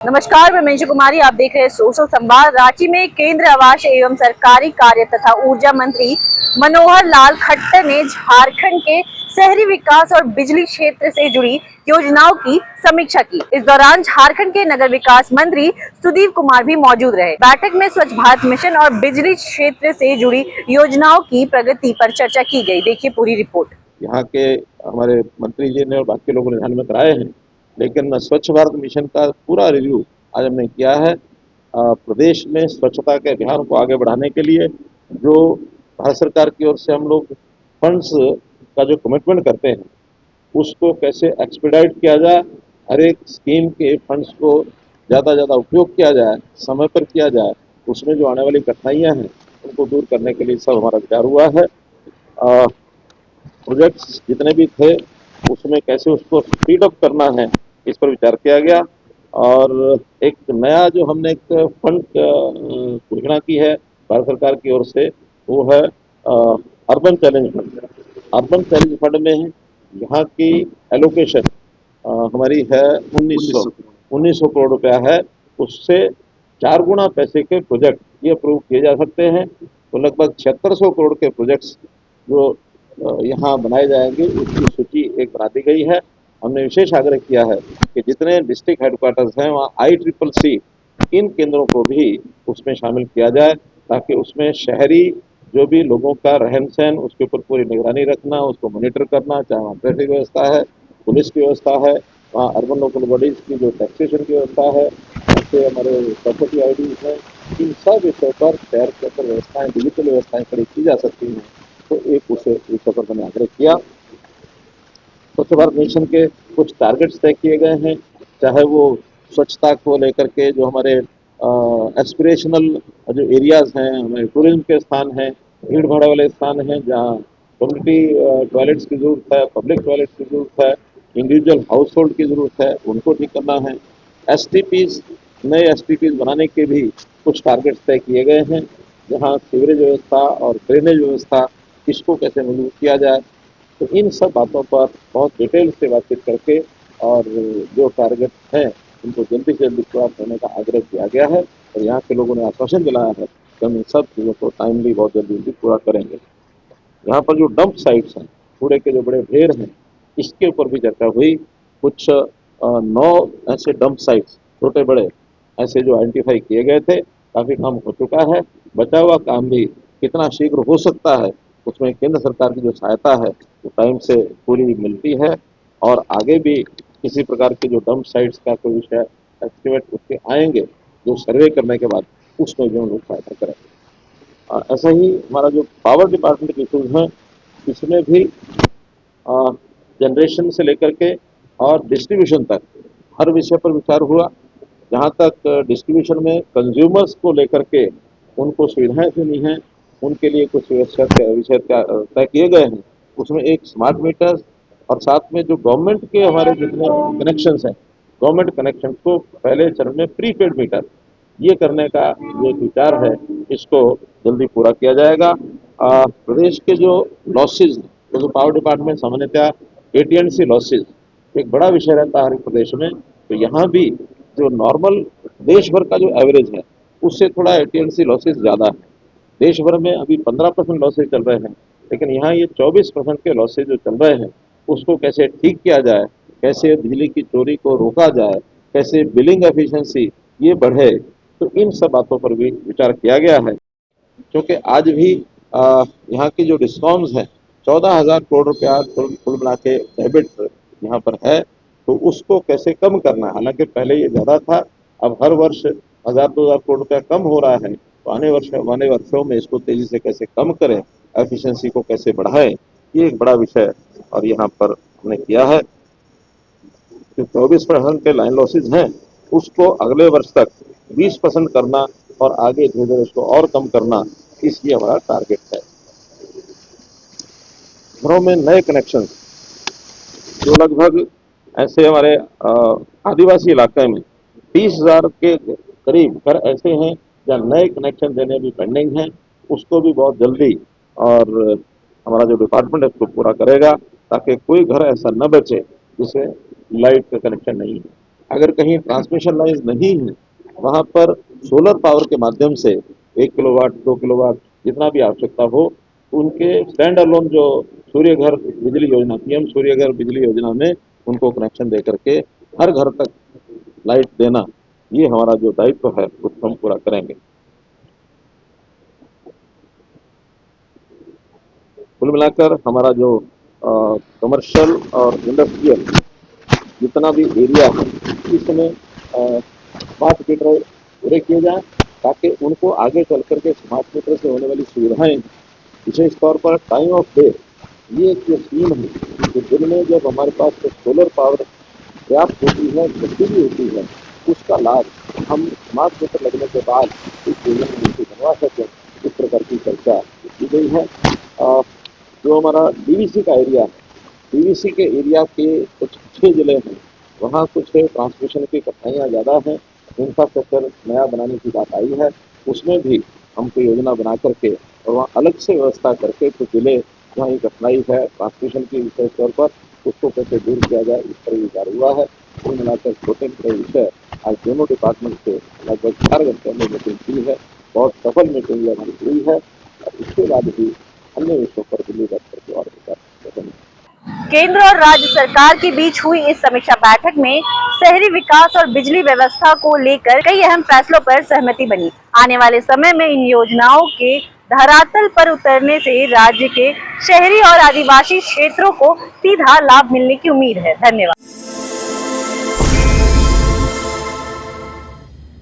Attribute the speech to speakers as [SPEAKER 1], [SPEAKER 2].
[SPEAKER 1] नमस्कार, मैं मंजू कुमारी। आप देख रहे हैं सोशल संवाद। रांची में केंद्र आवास एवं सरकारी कार्य तथा ऊर्जा मंत्री मनोहर लाल खट्टर ने झारखंड के शहरी विकास और बिजली क्षेत्र से जुड़ी योजनाओं की समीक्षा की। इस दौरान झारखंड के नगर विकास मंत्री सुदीप कुमार भी मौजूद रहे। बैठक में स्वच्छ भारत मिशन और बिजली क्षेत्र से जुड़ी योजनाओं की प्रगति पर चर्चा की गई। देखिए पूरी रिपोर्ट।
[SPEAKER 2] यहाँ के हमारे मंत्री जी ने और बाकी लोगों ने ध्यान में कराए हैं, लेकिन स्वच्छ भारत मिशन का पूरा रिव्यू आज हमने किया है। प्रदेश में स्वच्छता के अभियान को आगे बढ़ाने के लिए जो भारत सरकार की ओर से हम लोग फंड्स का जो कमिटमेंट करते हैं उसको कैसे एक्सपेडाइट किया जाए, हर एक स्कीम के फंड्स को ज़्यादा ज़्यादा उपयोग किया जाए, समय पर किया जाए, उसमें जो आने वाली कठिनाइयाँ हैं उनको दूर करने के लिए सब हमारा विचार हुआ है। प्रोजेक्ट्स जितने भी थे उसमें कैसे उसको स्पीड अप करना है, इस पर विचार किया गया। और एक नया जो हमने एक फंड घोषणा की है भारत सरकार की ओर से, वो है urban challenge fund. Urban challenge fund में यहाँ की एलोकेशन हमारी है 1900 करोड़ रुपया है। उससे 4 गुना पैसे के प्रोजेक्ट ये अप्रूव किए जा सकते हैं। तो लगभग 7600 करोड़ के प्रोजेक्ट्स जो यहाँ बनाए जाएंगे उसकी सूची एक बना दी गई है। हमने विशेष आग्रह किया है कि जितने डिस्ट्रिक्ट हेडक्वार्टर्स हैं वहाँ ICCC इन केंद्रों को भी उसमें शामिल किया जाए, ताकि उसमें शहरी जो भी लोगों का रहन सहन उसके ऊपर पूरी निगरानी रखना, उसको मॉनिटर करना, चाहे वहाँ ट्रैफिक व्यवस्था है, पुलिस की व्यवस्था है, वहाँ अर्बन लोकल बॉडीज की जो टैक्सेशन की व्यवस्था है, जैसे हमारे प्रॉपर्टी ID है, इन सब विषयों पर शहर के अंदर व्यवस्थाएं, डिजिटल व्यवस्थाएं खड़ी की जा सकती हैं। तो एक उसे इस पर मैंने आग्रह किया। स्वच्छ भारत मिशन के कुछ टारगेट्स तय किए गए हैं, चाहे वो स्वच्छता को लेकर के जो हमारे एस्पिरेशनल जो एरियाज हैं, हमारे टूरिज्म के स्थान हैं, भीड़ भाड़ वाले स्थान हैं जहाँ कम्युनिटी टॉयलेट्स की जरूरत है, पब्लिक टॉयलेट्स की जरूरत है, इंडिविजुअल हाउस होल्ड की जरूरत है, उनको ठीक करना है। STPs, नए STPs बनाने के भी कुछ टारगेट्स तय किए गए हैं, जहाँ सीवरेज व्यवस्था और ड्रेनेज व्यवस्था इसको कैसे मजबूत किया जाए। तो इन सब बातों पर बहुत डिटेल से बातचीत करके और जो टारगेट हैं उनको जल्दी से जल्दी पूरा करने का आग्रह किया गया है। और यहाँ के लोगों ने आश्वासन दिलाया है कि हम इन सब चीज़ों को टाइमली बहुत जल्दी जल्दी पूरा करेंगे। यहाँ पर जो डंप साइट्स हैं, कूड़े के जो बड़े ढेर हैं, इसके ऊपर भी चर्चा हुई। कुछ 9 ऐसे डंप साइट्स छोटे बड़े ऐसे जो आइडेंटिफाई किए गए थे, काफ़ी काम हो चुका है। बचा हुआ काम भी कितना शीघ्र हो सकता है उसमें केंद्र सरकार की जो सहायता है वो टाइम से पूरी मिलती है। और आगे भी किसी प्रकार के जो डंप साइट्स का कोई विषय एक्टिवेट उसके आएंगे, जो सर्वे करने के बाद उसमें भी हम लोग सहायता करेंगे। ऐसा ही हमारा जो पावर डिपार्टमेंट के इशूज हैं, इसमें भी जनरेशन से लेकर के और डिस्ट्रीब्यूशन तक हर विषय पर विचार हुआ। जहाँ तक डिस्ट्रीब्यूशन में कंज्यूमर्स को लेकर के उनको सुविधाएं देनी हैं, उनके लिए कुछ विषय तय किए गए हैं। उसमें एक स्मार्ट मीटर और साथ में जो गवर्नमेंट के हमारे जितने कनेक्शंस हैं, गवर्नमेंट कनेक्शन को पहले चरण में प्रीपेड मीटर ये करने का जो विचार है, इसको जल्दी पूरा किया जाएगा। प्रदेश के जो लॉसेज हैं, तो पावर डिपार्टमेंट सामान्यतः AT&C लॉसेज एक बड़ा विषय रहता है हर एक प्रदेश में। तो यहाँ भी जो नॉर्मल देश भर का जो एवरेज है उससे थोड़ा AT&C लॉसेज ज़्यादा है। देश भर में अभी 15% लॉसेज चल रहे हैं, लेकिन यहाँ ये 24% के लॉसेज जो चल रहे हैं उसको कैसे ठीक किया जाए, कैसे बिजली की चोरी को रोका जाए, कैसे बिलिंग एफिशिएंसी ये बढ़े, तो इन सब बातों पर भी विचार किया गया है। क्योंकि आज भी यहाँ की जो डिस्कॉम्स हैं 14,000 करोड़ रुपया कुल मिला के डेबिट यहाँ पर है, तो उसको कैसे कम करना है। हालांकि पहले ये ज़्यादा था, अब हर वर्ष 1,000-2,000 करोड़ रुपया कम हो रहा है। तो आने वर्षों में इसको तेजी से कैसे कम करें, एफिशिएंसी को कैसे बढ़ाएं, ये एक बड़ा विषय और यहाँ पर हमने किया है। जो 24% के लाइन लॉसेज हैं उसको अगले वर्ष तक 20% करना और आगे धीरे धीरे उसको और कम करना, इसलिए हमारा टारगेट है। घरों में नए कनेक्शन जो लगभग ऐसे हमारे आदिवासी इलाके में 30,000 के करीब घर ऐसे हैं जहाँ नए कनेक्शन देने भी पेंडिंग हैं, उसको भी बहुत जल्दी और हमारा जो डिपार्टमेंट है उसको पूरा करेगा, ताकि कोई घर ऐसा न बचे जिसे लाइट का कनेक्शन नहीं है। अगर कहीं ट्रांसमिशन लाइन नहीं है, वहां पर सोलर पावर के माध्यम से 1 किलोवाट 2 किलोवाट जितना भी आवश्यकता हो, उनके स्टैंड अलोन जो सूर्य घर बिजली योजना, पीएम सूर्य घर बिजली योजना में उनको कनेक्शन दे करके हर घर तक लाइट देना, ये हमारा जो दायित्व है उसको हम पूरा करेंगे। कुल मिलाकर हमारा जो कमर्शियल और इंडस्ट्रियल जितना भी एरिया है, इसमें स्मार्ट मीटर पूरे किए जाए, ताकि उनको आगे चल करके स्मार्ट मीटर से होने वाली सुविधाएं, विशेष तौर पर टाइम ऑफ डे, ये एक जो स्कीम है कि दिन में जब हमारे पास सोलर पावर पर्याप्त होती है, बची भी होती है, उसका लाभ हम स्मार्ट मीटर लगने के बाद इस योजना में उनको बनवा सकें, इस प्रकार की चर्चा की गई है। जो हमारा डीवीसी का एरिया है, डीवीसी के एरिया के कुछ 6 जिले हैं, वहाँ कुछ ट्रांसमिशन की कठिनाइयाँ ज़्यादा हैं, इंफ्रास्ट्रक्चर नया बनाने की बात आई है, उसमें भी हमको योजना बना करके और वहाँ अलग से व्यवस्था करके कुछ जिले जहाँ ये कठिनाई है ट्रांसमिशन की विशेष तौर पर, उसको कैसे दूर किया जाए, इस पर विचार हुआ है। कुल मिलाकर छोटे मोटे विषय आज दोनों डिपार्टमेंट से लगभग 4 घंटे में मीटिंग की है, बहुत सफल मीटिंग हमारी हुई है, और इसके बाद भी अन्य विषयों पर दिल्ली दफ्तर के और विचार करेंगे।
[SPEAKER 1] केंद्र और राज्य सरकार के बीच हुई इस समीक्षा बैठक में शहरी विकास और बिजली व्यवस्था को लेकर कई अहम फैसलों पर सहमति बनी। आने वाले समय में इन योजनाओं के धरातल पर उतरने से राज्य के शहरी और आदिवासी क्षेत्रों को सीधा लाभ मिलने की उम्मीद है। धन्यवाद।